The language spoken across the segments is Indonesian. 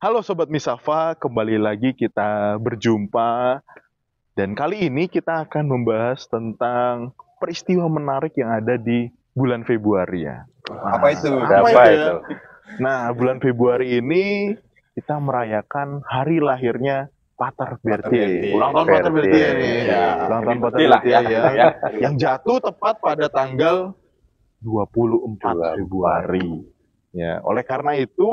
Halo Sobat Misafa, kembali lagi kita berjumpa dan kali ini kita akan membahas tentang peristiwa menarik yang ada di bulan Februari ya. Apa itu? Apa Apa itu ya? itu? Nah, bulan Februari ini kita merayakan hari lahirnya Pater Bertie. Bertie. Ulang tahun Pater Bertie. Bertie nih. Ya, Ulang tahun Pater Bertie lah Bertie ya. ya. Yang jatuh tepat pada tanggal 24 Februari. Ya, oleh karena itu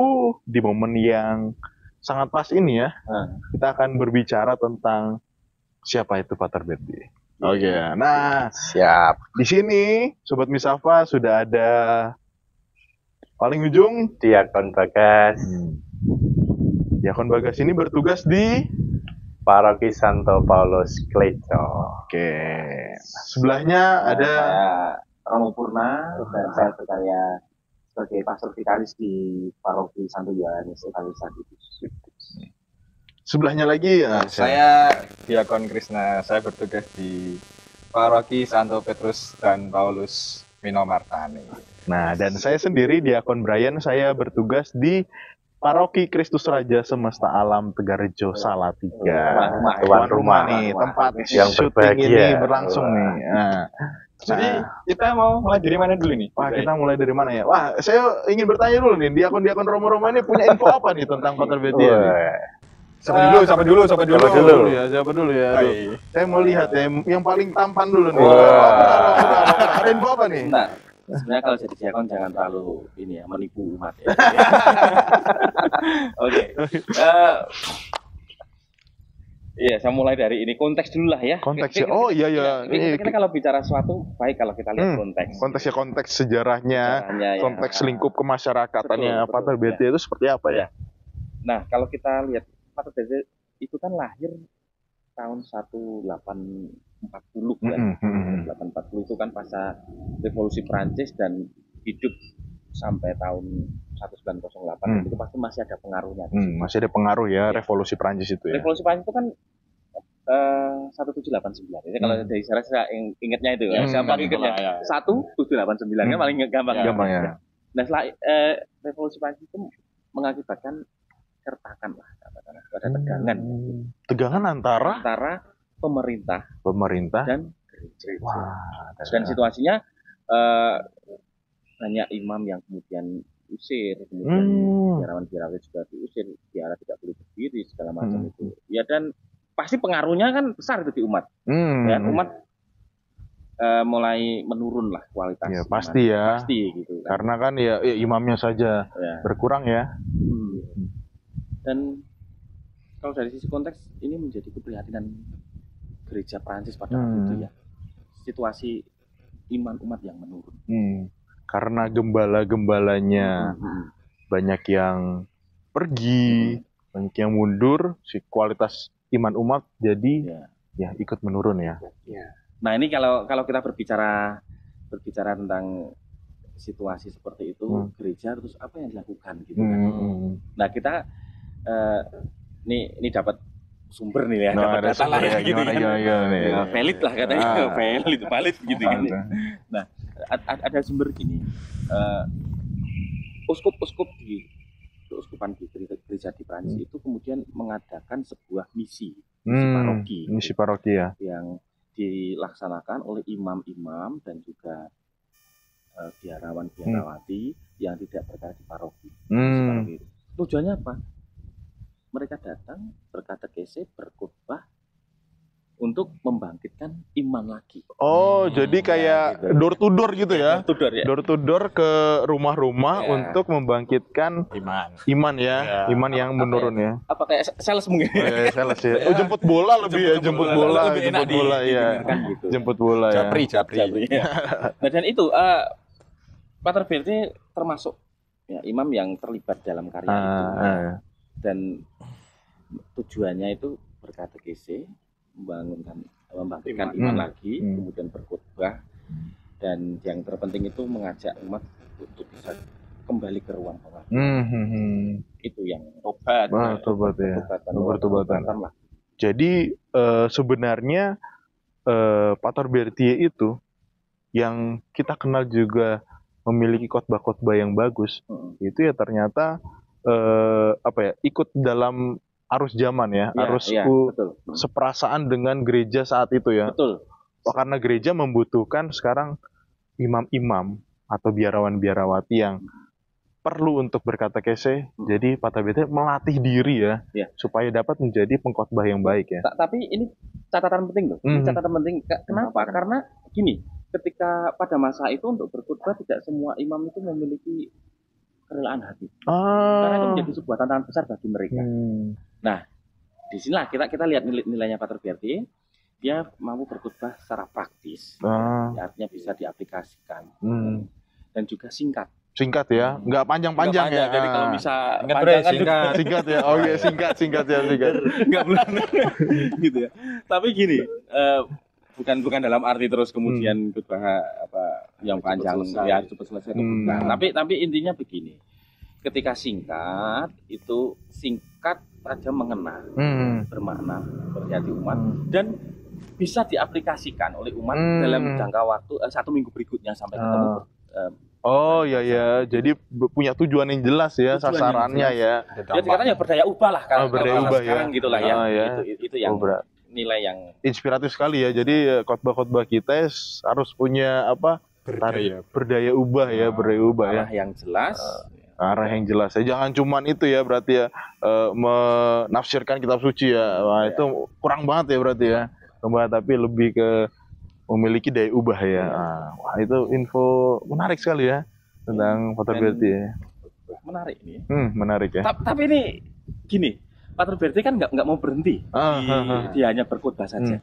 di momen yang sangat pas ini ya, kita akan berbicara tentang siapa itu Pater Bertie. Oke, nah Siap. di sini Sobat Misafa sudah ada paling ujung Diakon Bagas, Diakon Bagas ini bertugas di Paroki Santo Paulus Kleco. oke. Nah, sebelahnya ada Saya Romo Purna dan saya berkarya sebagai pastor vikaris di Paroki Santo Yohanes Evangelis. sebelahnya lagi ya, Saya Diakon Krisna, saya bertugas di Paroki Santo Petrus dan Paulus Minomartani. Nah, dan saya sendiri Diakon Brian, saya bertugas di Paroki Kristus Raja Semesta Alam Tegarejo Salatiga. Tuan rumah nih, tempat yang syuting berbahagia. ini berlangsung nih. Nah, Jadi kita mau mulai dari mana dulu nih? wah, kita mulai dari mana ya? Wah, saya ingin bertanya dulu nih, Diakon-diakon Romo-Romo ini punya info apa nih tentang Pater Bertie? Siapa dulu? Siapa dulu? Siapa dulu ya? Aduh. Hai. Saya mau lihat ya, yang paling tampan dulu nih. Wah. Ada info apa nih? Nah, sebenarnya kalau jadi diakon jangan terlalu ini ya menipu umat ya. Oke. Iya, saya mulai dari ini konteks dulu lah ya. Konteksnya, oh iya ya. Kita kalau bicara sesuatu baik kalau kita lihat konteks. Konteksnya konteks sejarahnya, Sejarahnya, ya. konteks lingkup kemasyarakatannya Betul, Pater betul, Bertie itu seperti apa ya? Nah, kalau kita lihat Pater Bertie itu kan lahir tahun 1840 ya. 1840 itu kan pasca revolusi Prancis dan hidup sampai tahun 1908 itu pasti masih ada pengaruhnya. Masih ada pengaruh ya revolusi Prancis itu ya. Revolusi Prancis itu kan 1789. Jadi kalau dari sejarah saya ingatnya itu ya. Siapa ingatnya? 1789 kan paling gampang. Gampang ya. Nah, setelah revolusi Prancis itu mengakibatkan kertakan lah, katakan ada tegangan. Tegangan antara Pemerintah pemerintah. dan gereja. Wah, Dan situasinya banyak imam yang kemudian diusir, kemudian biarawan-biarawan juga diusir, biara tidak boleh berdiri segala macam itu. Ya, dan pasti pengaruhnya kan besar itu di umat. Ya, umat mulai menurun lah kualitas. Ya, iman. pasti ya. Pasti gitu. Kan. Karena kan ya imamnya saja berkurang ya. Dan kalau dari sisi konteks ini menjadi keprihatinan gereja Prancis pada waktu itu ya. Situasi iman umat yang menurun. Karena gembala-gembalanya banyak yang pergi, banyak yang mundur, si kualitas iman umat jadi ya ikut menurun ya. Nah, ini kalau kita berbicara tentang situasi seperti itu, gereja terus apa yang dilakukan gitu kan. Nah, kita ini dapat sumber nih ya, dapat data lah ya, gitu kan. Valid lah katanya, valid gitu kan. Nah, ada sumber gini. Uskup-uskup di keuskupan di gereja di Prancis itu kemudian mengadakan sebuah misi paroki ya, yang dilaksanakan oleh imam-imam dan juga biarawan-biarawati yang tidak berada di paroki. Tujuannya apa? Mereka datang berkatekese, berkhotbah untuk membangkitkan iman lagi. Oh, jadi kayak door to door gitu ya? Door to door ke rumah-rumah untuk membangkitkan iman ya, iman yang menurun ya. Apa kayak sales mungkin? Sales ya. Oh, jemput bola lebih ya, jemput bola ya. Gitu. Jemput bola ya. Japri. Nah, dan itu Pater Bertie termasuk ya, imam yang terlibat dalam karya itu. Dan tujuannya itu berkatekese, membangkitkan iman lagi, kemudian berkhotbah, dan yang terpenting itu mengajak umat untuk bisa kembali ke ruang pengakuan. Itu yang bertobatan lah. Jadi sebenarnya Pater Bertie itu yang kita kenal juga memiliki khotbah-khotbah yang bagus, itu ya ternyata ikut dalam arus zaman ya, Iya, arus iya, betul. seperasaan dengan gereja saat itu ya. Betul. Karena gereja membutuhkan sekarang imam-imam atau biarawan-biarawati yang perlu untuk berkatekese. Jadi Pater BT melatih diri ya, Iya. supaya dapat menjadi pengkhotbah yang baik ya. Tapi ini catatan penting loh. Ini catatan penting. Kenapa? Karena gini, ketika pada masa itu untuk berkhotbah tidak semua imam itu memiliki kerelaan hati. Karena itu menjadi sebuah tantangan besar bagi mereka. Nah, disinilah kita lihat nilainya Pater Berti. Dia mampu berkhotbah secara praktis, artinya bisa diaplikasikan, dan juga singkat. Singkat ya, nggak panjang-panjang ya. Jadi kalau bisa Panjang kan singkat. Singkat ya. Oh iya, singkat ya, singkat. Nggak bulan gitu ya. Tapi gini, bukan dalam arti terus kemudian khotbah yang panjang ya cepat selesai. Nah, tapi intinya begini. Ketika singkat itu singkat saja mengena, bermakna bagi hati umat dan bisa diaplikasikan oleh umat dalam jangka waktu 1 minggu berikutnya sampai ketemu. Oh iya, jadi punya tujuan yang jelas ya, sasarannya ya. Jadi katanya berdaya ubah lah kalau berdaya ubah sekarang ya. gitulah ya. Itu yang nilai yang inspiratif sekali ya. Jadi khotbah-khotbah kita harus punya berdaya ubah ya, berdaya ubah ya. Arah yang jelas. Arah yang jelas ya. Jangan cuman itu ya berarti ya, menafsirkan kitab suci ya. Wah, itu kurang banget ya berarti ya. Tapi lebih ke memiliki daya ubah ya. Wah, itu info menarik sekali ya tentang Pater Berti ya. Menarik ini. Menarik ya. Tapi ini gini, Pater Berti kan nggak mau berhenti. Dia hanya berkhotbah saja.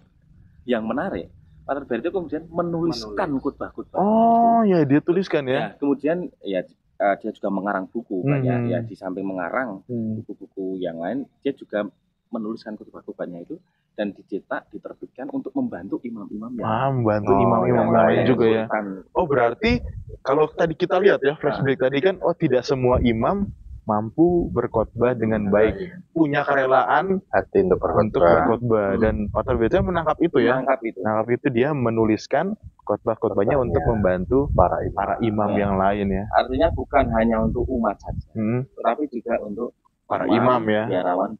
Yang menarik, Pater Berti kemudian menuliskan khotbah-khotbah. Oh ya, dia tuliskan ya. Kemudian ya dia juga mengarang buku banyak ya, di samping mengarang buku-buku yang lain, dia juga menuliskan khotbah-khotbahnya itu dan dicetak, diterbitkan untuk membantu imam-imam yang membantu imam-imam lain juga ya. Oh, berarti kalau tadi kita lihat ya flashback tadi kan, tidak semua imam mampu berkhotbah dengan baik, punya kerelaan hati untuk berkhotbah. Dan Pater BT menangkap itu ya. Menangkap itu, dia menuliskan khotbah-khotbahnya untuk membantu para imam yang lain ya. Artinya bukan hanya untuk umat saja, tetapi juga untuk para imam ya. Biarawan.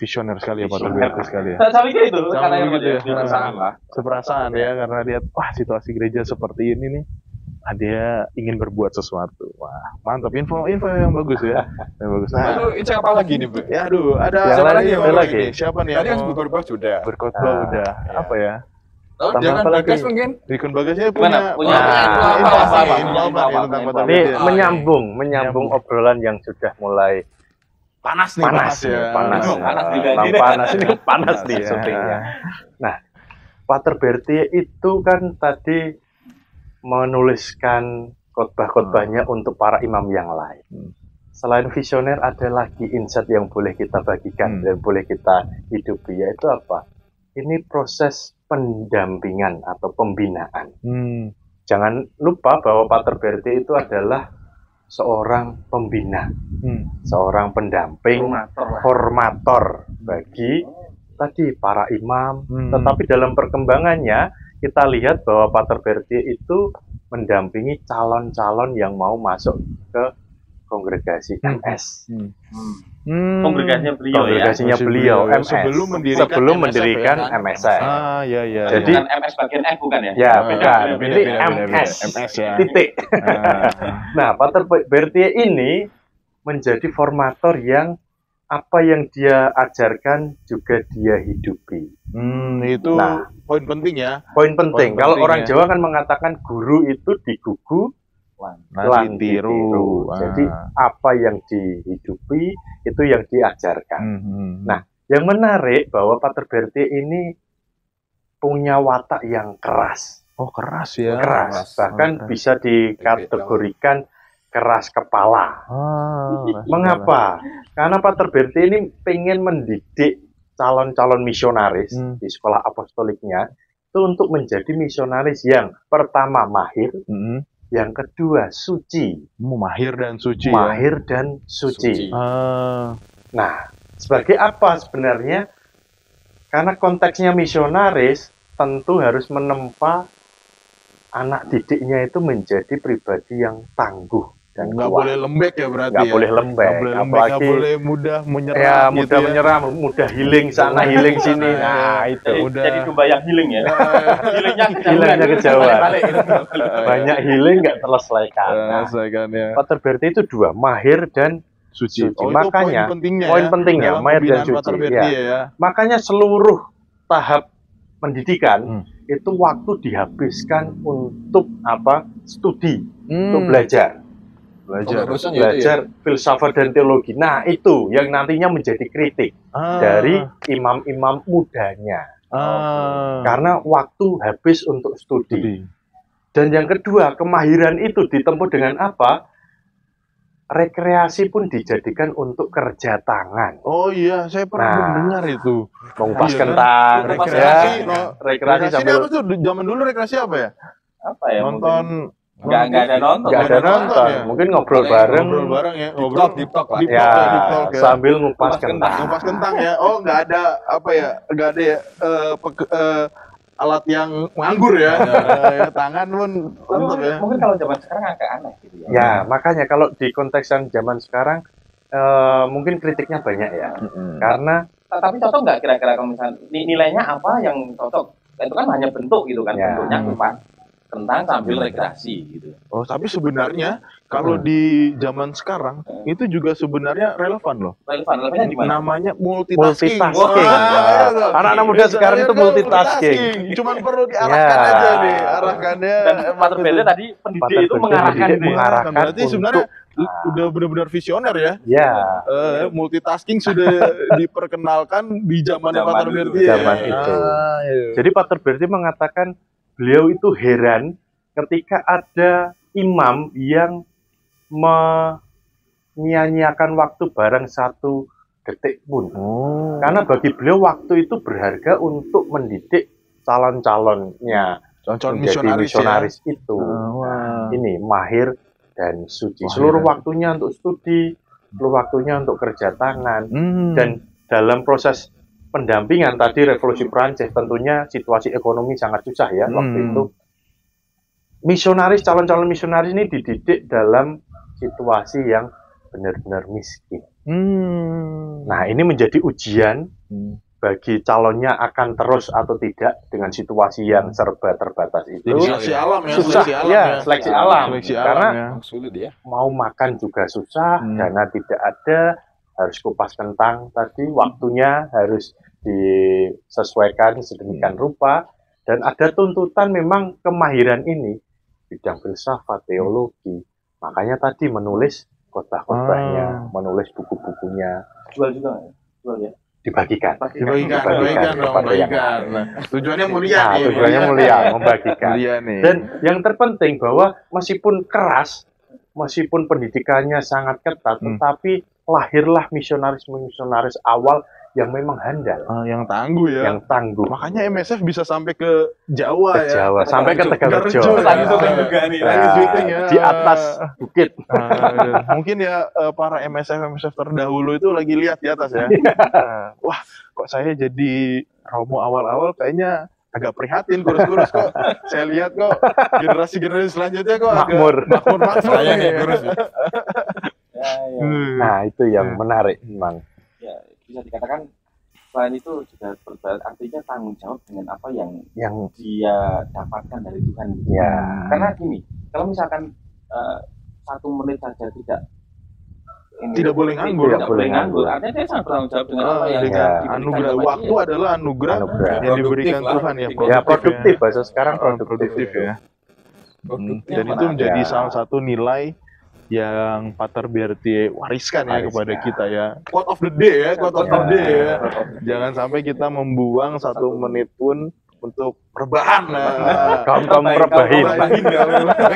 Visioner sekali ya Pater BT sekali ya. Saya pikir itu karena begitu ya. perasaan Seperasaan ya, karena lihat situasi gereja seperti ini nih. Dia ingin berbuat sesuatu. Wah, mantap, info yang bagus ya. Yang bagus. Lalu ini apa lagi nih, Bu? Ya aduh, ada yang lagi. Siapa nih? Tadi kan berkhotbah sudah. Berkhotbah udah. Apa ya? Jangan Bagas mungkin. Dikun Bagasnya punya ini menyambung obrolan yang sudah mulai panas nih. Panas nih syutingnya. Nah, Pater Berti itu kan tadi menuliskan khotbah-khotbahnya untuk para imam yang lain. Selain visioner, ada lagi insight yang boleh kita bagikan dan boleh kita hidupi, yaitu apa? Ini proses pendampingan atau pembinaan. Jangan lupa bahwa Pater Berti itu adalah seorang pembina, seorang pendamping, formator bagi tadi para imam. Tetapi dalam perkembangannya kita lihat bahwa Pater Berti itu mendampingi calon-calon yang mau masuk ke kongregasi MS. Kongregasinya beliau MS sebelum mendirikan MSI. Iya. Jadi MS bagian F bukan ya? Ya, bukan. Ini MS ya. Titik. Nah, Pater Berti ini menjadi formator yang apa yang dia ajarkan juga dia hidupi. Itu poin penting ya. Poin penting. Kalau orang ya. Jawa kan mengatakan guru itu digugu lan ditiru. Jadi apa yang dihidupi itu yang diajarkan. Nah, yang menarik bahwa Pater Berti ini punya watak yang keras. Oh, keras ya. Keras. Bahkan bisa dikategorikan keras kepala. Mengapa? Karena Pater Berti ini pengen mendidik calon-calon misionaris di sekolah apostoliknya itu untuk menjadi misionaris yang pertama mahir, yang kedua suci. Mahir dan suci. Mahir dan suci. Nah, sebagai apa sebenarnya? Karena konteksnya misionaris tentu harus menempa anak didiknya itu menjadi pribadi yang tangguh. dan nggak kuat. boleh lembek ya berarti Nggak ya. boleh lembek, Nggak boleh lembek, nggak apalagi boleh mudah menyerah. ya gitu mudah ya. menyerah, mudah healing sana healing sini. Nah itu Jadi domba yang healing ya. Healingnya healingnya kejauhan. Balik. Banyak healing nggak terselesaikan. Nah, Selesaikan ya. Pater Berti itu dua, mahir dan Suci. suci. Oh, Makanya itu poin pentingnya, poin pentingnya, dalam mahir dan pembinaan suci. Pater Berti ya. Makanya seluruh tahap pendidikan itu waktu dihabiskan untuk apa? Studi, untuk belajar. Belajar filsafat dan teologi. Nah, itu yang nantinya menjadi kritik dari imam-imam mudanya. Karena waktu habis untuk studi. Dan yang kedua, kemahiran itu ditempuh dengan apa? Rekreasi pun dijadikan untuk kerja tangan. Oh iya, saya pernah mendengar itu. Mengupas Iya, kentang, rekreasi, rekreasi sambil apa tuh? Zaman dulu rekreasi apa ya? Apa ya? Nonton. Nggak ada nonton. nggak ada nonton, ya? mungkin ngobrol bareng, ya, Deep talk lah. ya, ya. sambil ngupas kentang. Ngupas kentang ya. Oh, nggak ada apa ya? Nggak ada ya alat yang nganggur ya. Ya, tangan pun untuk ya. Mungkin kalau zaman sekarang agak aneh gitu ya. Ya, makanya kalau di konteksan zaman sekarang mungkin kritiknya banyak ya. Karena Tapi cocok nggak kira-kira kalau misalnya nilainya apa yang cocok? Itu kan hanya bentuk gitu kan, Ya. bentuknya kupas kentang sambil rekreasi gitu. Oh, tapi sebenarnya kalau di zaman sekarang itu juga sebenarnya relevan loh. Relevannya di mana? Namanya multitasking. multitasking. Wah, Anak-anak muda sekarang itu multitasking. Cuman perlu diarahkan Ya. aja nih, arahkannya. Dan Pater Berti tadi pendidik Pater itu Berti mengarahkan mendidik, gitu ya. mengarahkan Berarti sebenarnya untuk udah benar-benar visioner ya. ya Multitasking sudah diperkenalkan di zaman Pater Berti. zaman itu. Iya. Jadi Pater Berti mengatakan beliau itu heran ketika ada imam yang menyia-nyiakan waktu bareng 1 detik pun. Karena bagi beliau waktu itu berharga untuk mendidik calon-calonnya Calon menjadi misionaris itu. Wah. Ini mahir dan suci. Mahir Seluruh dan waktunya untuk studi, seluruh waktunya untuk kerja tangan. Dan dalam proses pendampingan tadi revolusi Prancis tentunya situasi ekonomi sangat susah ya waktu itu. Misionaris, calon-calon misionaris ini dididik dalam situasi yang benar-benar miskin. Nah, ini menjadi ujian bagi calonnya akan terus atau tidak dengan situasi yang serba terbatas itu. Jadi seleksi alam ya, Susah, seleksi alam. Seleksi alam Karena ya. Sulit ya. mau makan juga susah, dana tidak ada, harus kupas kentang tadi, waktunya harus disesuaikan sedemikian rupa, dan ada tuntutan memang kemahiran ini bidang filsafat, teologi. Makanya tadi menulis khotbah-khotbahnya, menulis buku-bukunya, Jual juga ya? Jual ya? dibagikan Dibagikan dong, kepada yang bagikan. lain. Nah, tujuannya mulia Nah, nih. tujuannya mulia, membagikan. Mulia nih. Dan yang terpenting bahwa meskipun keras, meskipun pendidikannya sangat ketat, tetapi lahirlah misionaris-misionaris awal yang memang handal, yang tangguh ya. yang tangguh. Makanya MSF bisa sampai ke Jawa Ke ya. Jawa, sampai ke Tegalrejo. Tegalrejo. Lagi syuting juga nih. Nah, Lagi syuting ya. di atas bukit. Mungkin ya para MSF terdahulu itu lagi lihat di atas ya. Wah, kok saya jadi Romo awal-awal kayaknya agak prihatin kurus-kurus kok. Saya lihat kok generasi-generasi selanjutnya kok Makmur. makmur Saya nih kurus. Nah, itu yang menarik memang. Ya, bisa dikatakan selain itu juga artinya tanggung jawab dengan apa yang dia dapatkan dari Tuhan. Ya. Karena gini, kalau misalkan 1 menit saja tidak boleh nganggur. Tidak boleh nganggur. Artinya dia sangat bertanggung jawab dengan apa yang dengan diberikan anugerah. kepada Waktu dia. adalah anugerah Anugerah. yang diberikan Produktif lah. Tuhan ya. Ya, produktif bahasa sekarang produktif Produktif ya. Produktif. Dan itu menjadi Ya. salah satu nilai yang Pater Berti wariskan ya kepada kita ya. Quote of the day ya, quote of the day ya. Jangan sampai kita membuang 1 menit pun untuk rebahan. Nah, Kaum rebahin. Tapi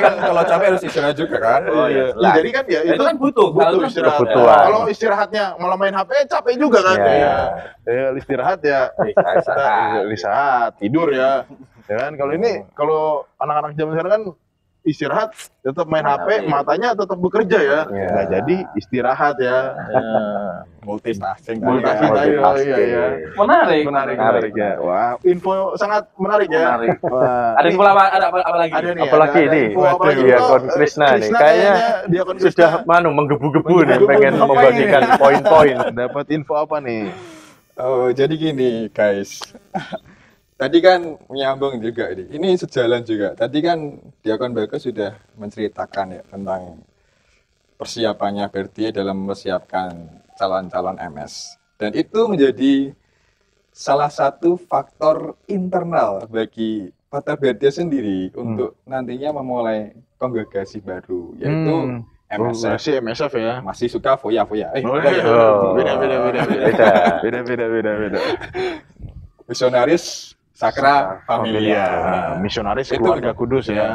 kan kalau capek harus istirahat juga kan. Oh iya. Lah. Jadi kan ya Itu itu kan butuh istirahat. kebutuhan. Kalau istirahatnya malah main HP capek juga kan Ya. ya. Istirahat ya. Istirahat, tidur ya. Ya kan kalau ini kalau anak-anak zaman sekarang kan istirahat tetap main HP, matanya tetap bekerja ya. Nggak jadi istirahat ya. Multitasking. Iya. Menarik ya. Wah, info sangat menarik ya. Menarik. Wah, Ada info apa lagi? ada nih. Apalagi ada ini, info apa lagi? Diakon Krishna nih. Kayaknya Diakon sudah Krishna menggebu-gebu nih, Menggebu-gebu. pengen Apa membagikan ini? poin-poin. dapat info apa nih? Oh, jadi gini, guys. Tadi kan menyambung juga ini. Ini sejalan juga. Tadi kan Diakon Bagus sudah menceritakan ya tentang persiapannya Bertie dalam mempersiapkan calon-calon MS. Dan itu menjadi salah satu faktor internal bagi Pater Bertie sendiri untuk nantinya memulai kongregasi baru, yaitu MSF. Masih MSF ya. Masih suka foya-foya. Beda. Misionaris Sacra Familia. Misionaris Itu keluarga benar. kudus ya.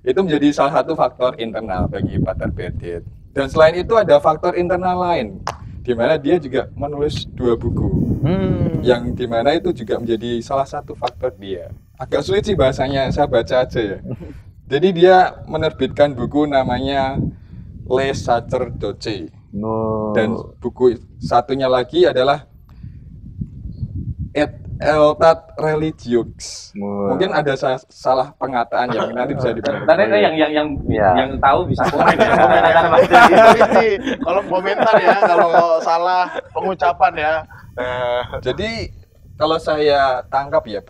Itu menjadi salah satu faktor internal bagi Pater Bertie. Dan selain itu ada faktor internal lain, di mana dia juga menulis 2 buku, yang di mana itu juga menjadi salah satu faktor dia. Agak sulit sih bahasanya, saya baca aja ya. Jadi dia menerbitkan buku namanya Le Sacerdoce. Dan buku satunya lagi adalah Et Eltat Religieux. Mungkin ada salah pengataan yang nanti bisa dibantu. Nanti yang tahu bisa komen ya. Komentar Mas. Ini kolom komentar ya kalau salah pengucapan ya. Jadi kalau saya tangkap ya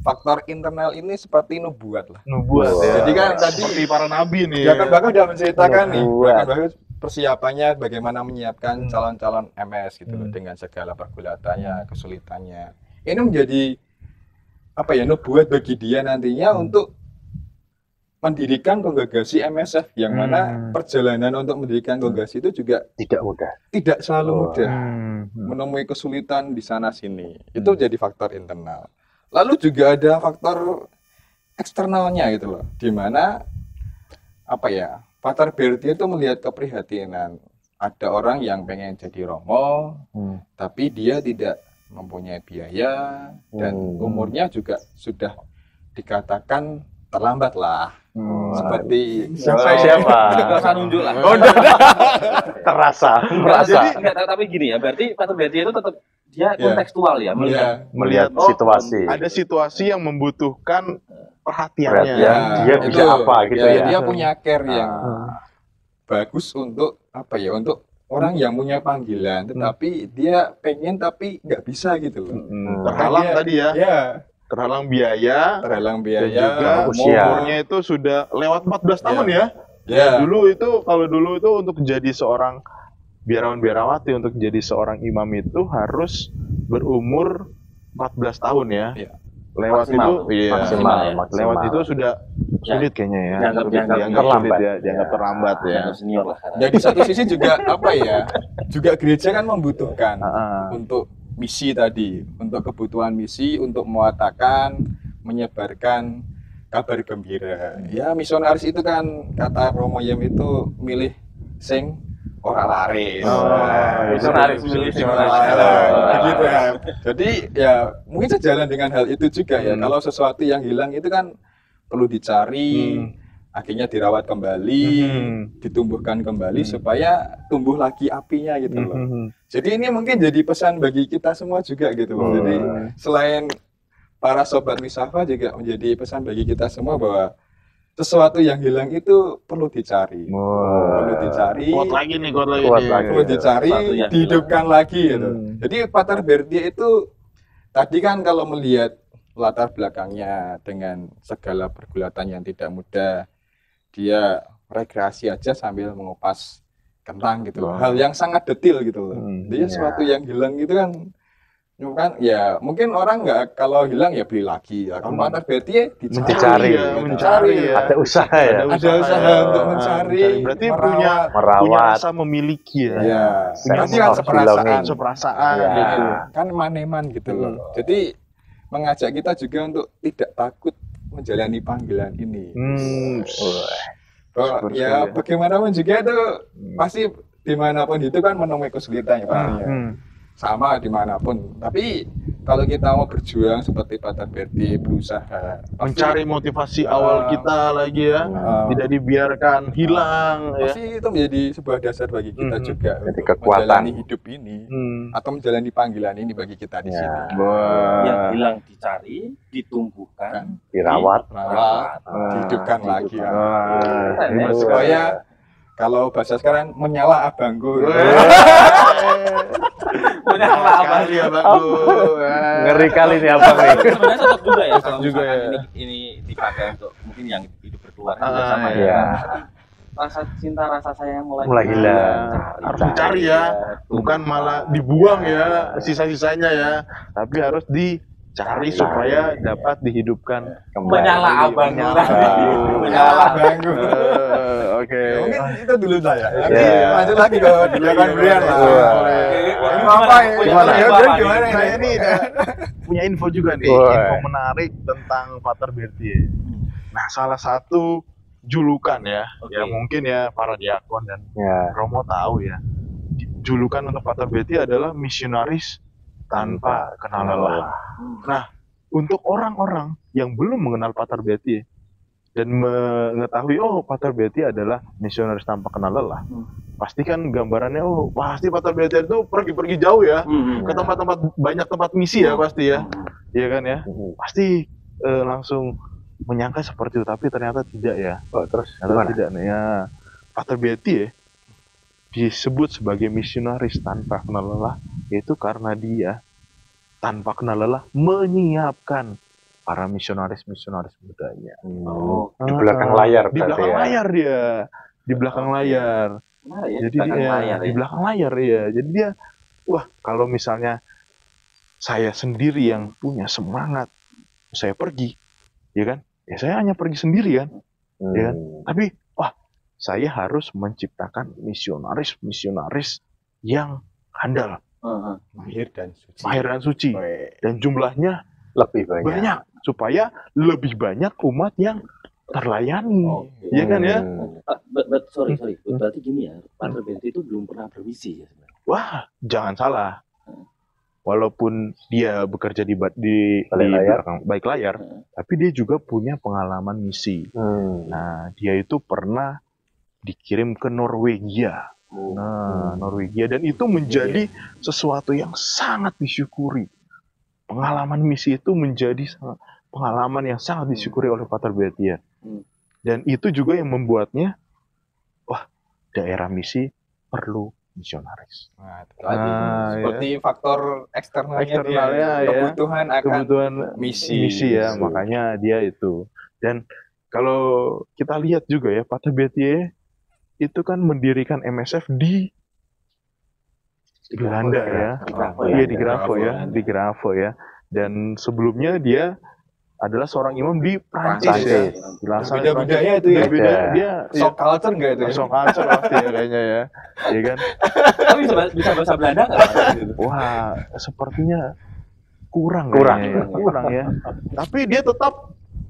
faktor internal ini seperti nubuat lah. Nubuat ya. Jadi kan tadi seperti para nabi nih. Ya kan Bagus sudah menceritakan nih. Nubuat. Bahkan Bagus persiapannya bagaimana menyiapkan calon-calon MS gitu loh, dengan segala pergulatannya, kesulitannya. Ini menjadi apa ya, nubuat bagi dia nantinya untuk mendirikan kongregasi MSF, yang mana perjalanan untuk mendirikan kongregasi itu juga Tidak mudah. tidak selalu mudah, menemui kesulitan di sana sini. Itu jadi faktor internal. Lalu juga ada faktor eksternalnya gitu loh, di mana apa ya, Pater Bertie itu melihat keprihatinan. Ada orang yang pengen jadi romo, tapi dia tidak mempunyai biaya, dan umurnya juga sudah dikatakan terlambat lah. Seperti Siapa? Enggak usah nunjuk lah. Terasa, merasa. Jadi tapi gini ya, berarti Pater Bertie itu tetap dia kontekstual ya, Melihat situasi. Ada situasi yang membutuhkan perhatiannya. Dia bisa apa gitu ya. Dia punya care yang bagus untuk apa ya, untuk orang yang punya panggilan, tetapi dia pengen tapi nggak bisa gitu loh. Terhalang tadi ya. Ya, Terhalang biaya. terhalang Dan biaya, juga usia. umurnya itu sudah lewat 14 tahun ya. Ya. Kalau dulu itu untuk jadi seorang biarawan-biarawati, untuk jadi seorang imam itu harus berumur 14 tahun ya. Iya. Lewat Maksimal. itu Maksimal. lewat itu sudah sulit kayaknya ya. Dianggap terlambat. sulit ya, dianggap terlambat ya. Yang senior lah. Ya di satu sisi juga apa ya, juga gereja kan membutuhkan Ah. untuk misi tadi, untuk kebutuhan misi, untuk mewartakan, menyebarkan kabar gembira. Ya misionaris itu kan, kata Romo Yem itu, milih sing ora laris. Misionaris milih sing ora laris. Begitu ya. Jadi ya mungkin sejalan dengan hal itu juga ya. Kalau sesuatu yang hilang itu kan perlu dicari, akhirnya dirawat kembali, ditumbuhkan kembali supaya tumbuh lagi apinya gitu loh. Jadi ini mungkin jadi pesan bagi kita semua juga gitu loh. Jadi selain para sobat Misafa juga menjadi pesan bagi kita semua bahwa sesuatu yang hilang itu perlu dicari. Perlu dicari. Kuat lagi nih. Perlu dicari, Sesuatu yang dihidupkan lagi gitu. Jadi Pater Bertie itu tadi kan kalau melihat latar belakangnya dengan segala pergulatan yang tidak mudah, dia rekreasi aja sambil mengupas kentang gitu. Hal yang sangat detil gitu loh. Dia sesuatu yang hilang gitu kan ya mungkin orang nggak, kalau hilang ya beli lagi ya. Kalau Pater Bertie Dicari. Mencari ya. Ada usaha ya. Ada usaha untuk mencari, Berarti merawat. punya rasa memiliki ya. Ya, Sense berarti kan of seperasaan, belonging. Seperasaan Ya. gitu. kan maneman gitu loh. Jadi mengajak kita juga untuk tidak takut menjalani panggilan ini. Bahwa ya bagaimanapun juga itu pasti dimanapun itu kan menemui kesulitan ya Pak. Ya. sama dimanapun. Tapi kalau kita mau berjuang seperti Pater Berti, berusaha mencari motivasi awal kita lagi ya, tidak dibiarkan hilang ya. pasti itu menjadi sebuah dasar bagi kita juga Jadi untuk kekuatan. menjalani hidup ini atau menjalani panggilan ini bagi kita di sini. Yang hilang dicari, ditumbuhkan, Dirawat. Rawat, dihidupkan lagi. Wah, Supaya kalau bahasa sekarang menyala abangku. Menyala abang. ya Bangku. Ngeri kali nih abang nih. Sebenarnya cocok juga ya kalau juga misalkan ya. ini dipakai untuk mungkin yang hidup berkeluarga Ah, bersama iya. ya. Rasa cinta, rasa sayang mulai hilang. Harus dicari ya, bukan malah dibuang ya sisa-sisanya ya, tapi harus dicari supaya dapat dihidupkan Menyala abang. Menyala abangku. Oke. Mungkin itu dulu saya. Nanti Iya. lanjut lagi ke Diakon Brian lah. Boleh. Ini apa ya? Gimana? Ya, Brian gimana Saya ini? ini punya info juga nih, Wah. info menarik tentang Pater Berti. Nah, salah satu julukan ya, Oke. ya mungkin ya para diakon dan Ya. Romo tahu ya. Julukan untuk Pater Berti adalah misionaris tanpa kenal lelah. Nah, untuk orang-orang yang belum mengenal Pater Berti dan mengetahui oh Pater Berti adalah misionaris tanpa kenal lelah, pasti kan gambarannya oh pasti Pater Berti itu pergi-pergi jauh ya ke tempat-tempat banyak tempat misi ya pasti ya, iya kan ya, pasti langsung menyangka seperti itu, tapi ternyata tidak ya. Oh, terus Ternyata gimana? tidak nih ya. Pater Berti ya disebut sebagai misionaris tanpa kenal lelah, yaitu karena dia tanpa kenal lelah menyiapkan para misionaris-misionaris mudanya. Di belakang layar Di berarti belakang ya. layar dia. Di belakang layar. Menarik ya, Jadi belakang dia layar di ya. belakang layar ya. Jadi dia wah, kalau misalnya saya sendiri yang punya semangat saya pergi, ya kan? Ya saya hanya pergi sendiri kan. Ya kan? Tapi wah, saya harus menciptakan misionaris-misionaris yang handal, Mahir dan suci. mahir dan suci, dan jumlahnya Lebih banyak. banyak supaya lebih banyak umat yang terlayani, ya kan ya? Sorry. Berarti gini ya, Pater Berti itu belum pernah bermisi ya sebenarnya. Wah, jangan salah. Walaupun dia bekerja di Balik layar. belakang baik layar, tapi dia juga punya pengalaman misi. Nah, dia itu pernah dikirim ke Norwegia. Nah, Norwegia, dan itu menjadi sesuatu yang sangat disyukuri. Pengalaman misi itu menjadi pengalaman yang sangat disyukuri oleh Pater Berti ya. Dan itu juga yang membuatnya, wah, daerah misi perlu misionaris. Nah, itu lagi. Nah, Seperti faktor eksternalnya, Eksternalnya dia, ya. kebutuhan akan Kebutuhan misi. ya, makanya dia itu. Dan kalau kita lihat juga ya, Pater Berti itu kan mendirikan MSF di Belanda ya. Iya, di Gravo ya, di Gravo ya. Dan sebelumnya dia adalah seorang imam di Prancis ya. Jelasnya Beda budaya itu ya. Beda, dia Shock culture nggak itu ya? shock culture pasti ya kayaknya ya. Iya kan? Tapi bisa bahasa Belanda nggak? Wah, sepertinya kurang Kurang. kayaknya ya. Kurang ya. Tapi dia tetap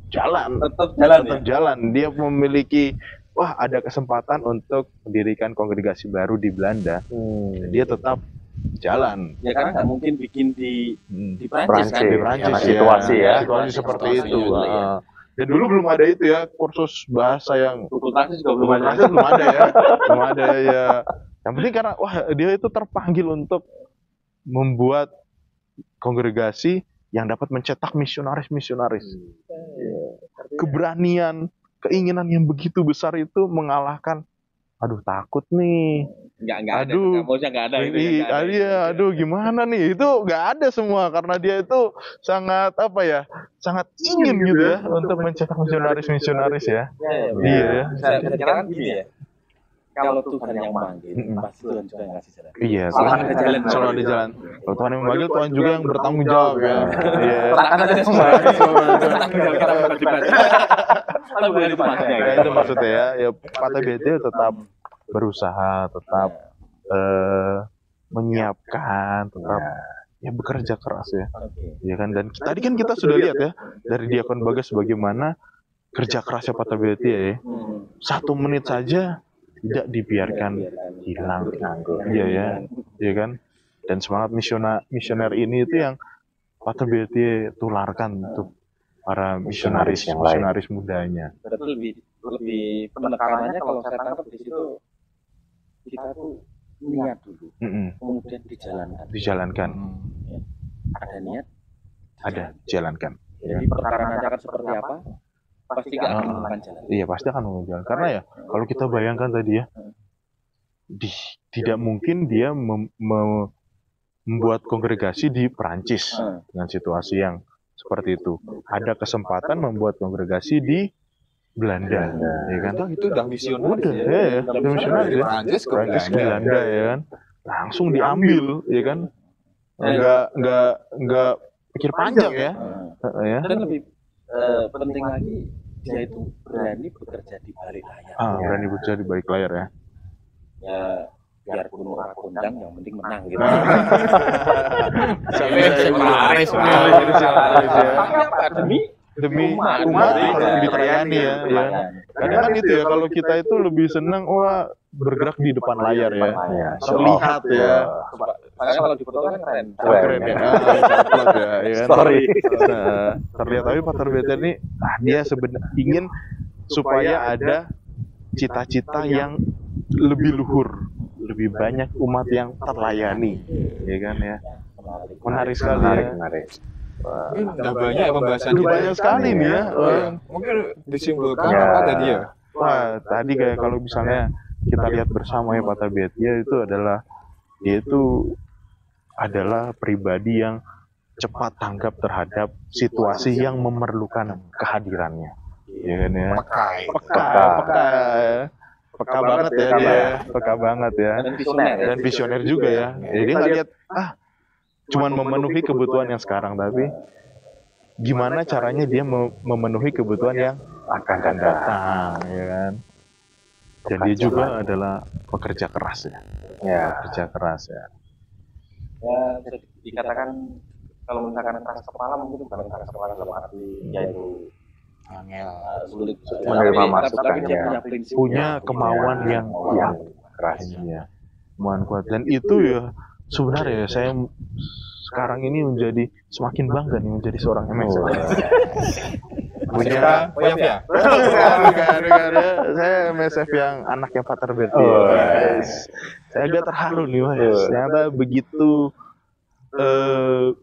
jalan. Tetap jalan ya. Tetap jalan. Dia memiliki ada kesempatan untuk mendirikan kongregasi baru di Belanda. Dia tetap jalan. Ya karena nggak mungkin bikin di Prancis kan. Prancis. Di Prancis Karena ya. situasi ya. Situasi seperti Situasi itu. juga ya. Dan dulu belum ada itu ya, kursus bahasa yang Google Prancis juga belum ada. Prancis belum ada ya. Belum ada ya. Yang penting karena dia itu terpanggil untuk membuat kongregasi yang dapat mencetak misionaris-misionaris. Keberanian, keinginan yang begitu besar itu mengalahkan, aduh takut nih, Nggak ada. Aduh. Kamusnya nggak ada. Gitu, ya, nggak ada. iya, aduh gimana nih, itu nggak ada semua karena dia itu sangat sangat ingin gitu ya untuk mencetak misionaris-misionaris ya. Iya ya. Saya kira kan gini ya. Kalau Tuhan yang manggil, pasti Tuhan juga yang ngasih jalan. Iya, Selalu ada jalan. selalu ada jalan. Kalau Tuhan yang memanggil, Tuhan juga yang bertanggung jawab ya. Iya. Serahkan aja semua. Kita berdebat. Tapi bukan itu maksudnya. Ya, itu maksudnya ya. Ya Pater Berti tetap berusaha, tetap menyiapkan, tetap ya bekerja keras ya. Ya kan, dan tadi kan kita sudah lihat ya dari Diakon Bagas bagaimana kerja kerasnya Pater Berti ya. 1 menit saja tidak dibiarkan hilang. Iya ya, iya kan. Dan semangat misioner ini itu yang Pater Bertie tularkan untuk para misionaris mudanya. Berarti lebih penekanannya kalau saya tangkap di situ kita tuh niat dulu, kemudian dijalankan. Ya. Ada niat, jalankan. Jadi perkaranya akan seperti apa? Pasti akan jalan. Iya, pasti akan jalan. Karena ya kalau kita bayangkan tadi ya, tidak mungkin dia membuat kongregasi di Perancis dengan situasi yang seperti itu. Ada kesempatan membuat kongregasi di Belanda, ya kan? Itu udah misionaris ya. Udah misionaris ya. Perancis ke Belanda, ya kan? Langsung diambil, ya kan? Enggak pikir panjang ya. Dan lebih penting lagi dia itu berani bekerja di balik layar. Berani bekerja di balik layar ya. Ya biar gunung kondang yang penting menang gitu. Demi umat kalau ditayani ya. Kadang kan itu ya, kalau kita itu lebih senang bergerak di depan layar ya. Terlihat ya. Makanya kalau di foto kan keren. Keren ya. Sorry. Terlihat, tapi Pater Bertie ini dia sebenarnya ingin supaya ada cita-cita yang lebih luhur, lebih banyak umat yang terlayani, ya kan ya. Menarik sekali ya. Udah banyak pembahasan kita. Banyak sekali nih ya. Mungkin disimpulkan apa tadi ya? Tadi kayak kalau misalnya kita lihat bersama ya, Pater Bertie itu adalah pribadi yang cepat tanggap terhadap situasi yang memerlukan kehadirannya. Ya kan ya. Peka banget ya dia, peka banget ya. Dan visioner juga ya. Jadi nggak lihat cuman memenuhi kebutuhan yang sekarang, tapi gimana caranya dia memenuhi kebutuhan yang akan datang, ya kan. Dan dia juga adalah pekerja keras ya. Pekerja keras ya. Ya, bisa dikatakan kalau misalkan keras kepala mungkin bukan keras kepala dalam arti yaitu sulit menerima masukan, tapi dia punya prinsip, punya kemauan yang keras ya. Kemauan kuat. Dan itu ya sebenarnya saya sekarang ini menjadi semakin bangga nih menjadi seorang MSF. Punya ya? Saya MSF yang anaknya Pater Bertie. Saya agak terharu nih, Mas. Ternyata begitu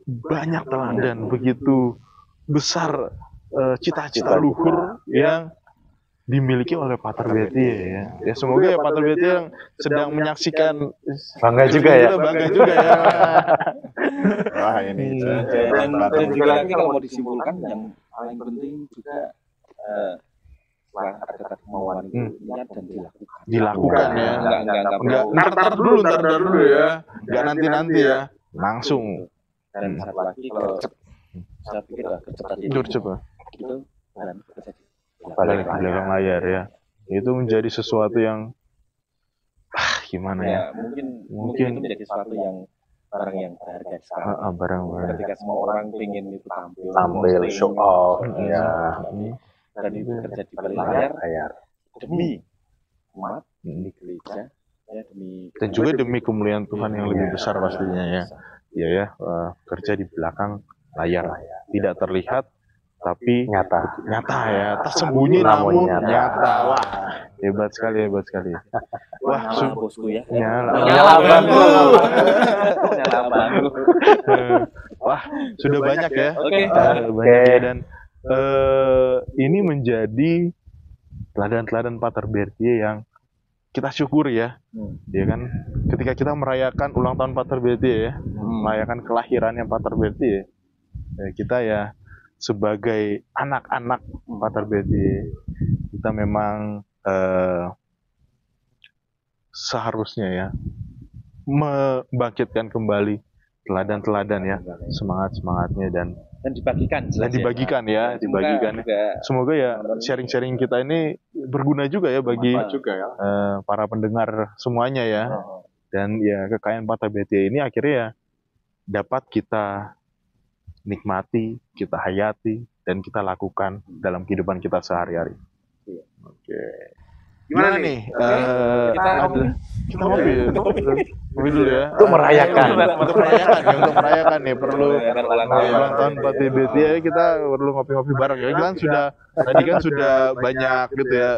banyak teladan, begitu besar cita-cita luhur yang dimiliki oleh Pater Bertie ya. Ya semoga ya Pater Bertie yang sedang menyaksikan bangga juga ya. Wah ini. Dan juga lagi kalau mau disimpulkan yang paling penting juga ada kemauan itu niat dan dilakukan ya. Enggak ntar dulu ya. Enggak nanti ya. Langsung. Dan satu lagi kalau saya pikir cepat itu balik ke belakang layar ya. Itu menjadi sesuatu yang gimana ya? Mungkin itu menjadi sesuatu yang barang yang berharga sekarang. Barang. Ketika semua orang ingin itu tampil show off ya. Dan itu bekerja di balik layar demi umat di gereja ya, dan juga demi kemuliaan Tuhan yang lebih besar pastinya ya. Iya ya, kerja di belakang layar, tidak terlihat tapi nyata ya, tersembunyi namun nyata. Wah, hebat sekali. Wah, bosku ya. Nyala bantu. Wah, sudah banyak ya. Banyak ya, dan ini menjadi teladan-teladan Pater Bertie yang kita syukuri ya. Dia kan ketika kita merayakan ulang tahun Pater Bertie ya, merayakan kelahirannya Pater Bertie ya, kita ya sebagai anak-anak Pater Bertie kita memang seharusnya ya membangkitkan kembali teladan-teladan ya, semangatnya dan dibagikan ya. Semoga ya sharing-sharing kita ini berguna juga ya bagi para pendengar semuanya ya. Dan ya kekayaan Pater Bertie ini akhirnya ya dapat kita nikmati, kita hayati, dan kita lakukan dalam kehidupan kita sehari-hari. Oke. Gimana nih? Kita ngopi ya. Ngopi dulu ya. Untuk merayakan. Untuk merayakan nih perlu ulang tahun Partai BT ya, kita perlu ngopi-ngopi bareng ya. Kita tadi kan sudah banyak gitu ya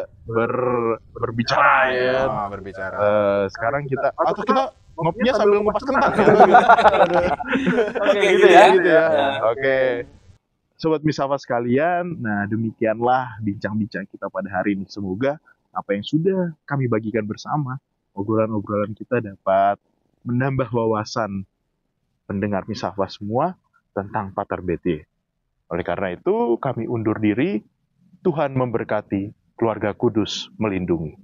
berbicara ya. Berbicara. Sekarang kita ngopinya sambil ngupas kentang ya. Oke, gitu ya. Oke. Sobat Misafa sekalian, nah demikianlah bincang-bincang kita pada hari ini. Semoga apa yang sudah kami bagikan bersama, obrolan-obrolan kita dapat menambah wawasan pendengar Misafa semua tentang Pater BT. Oleh karena itu, kami undur diri. Tuhan memberkati, keluarga kudus melindungi.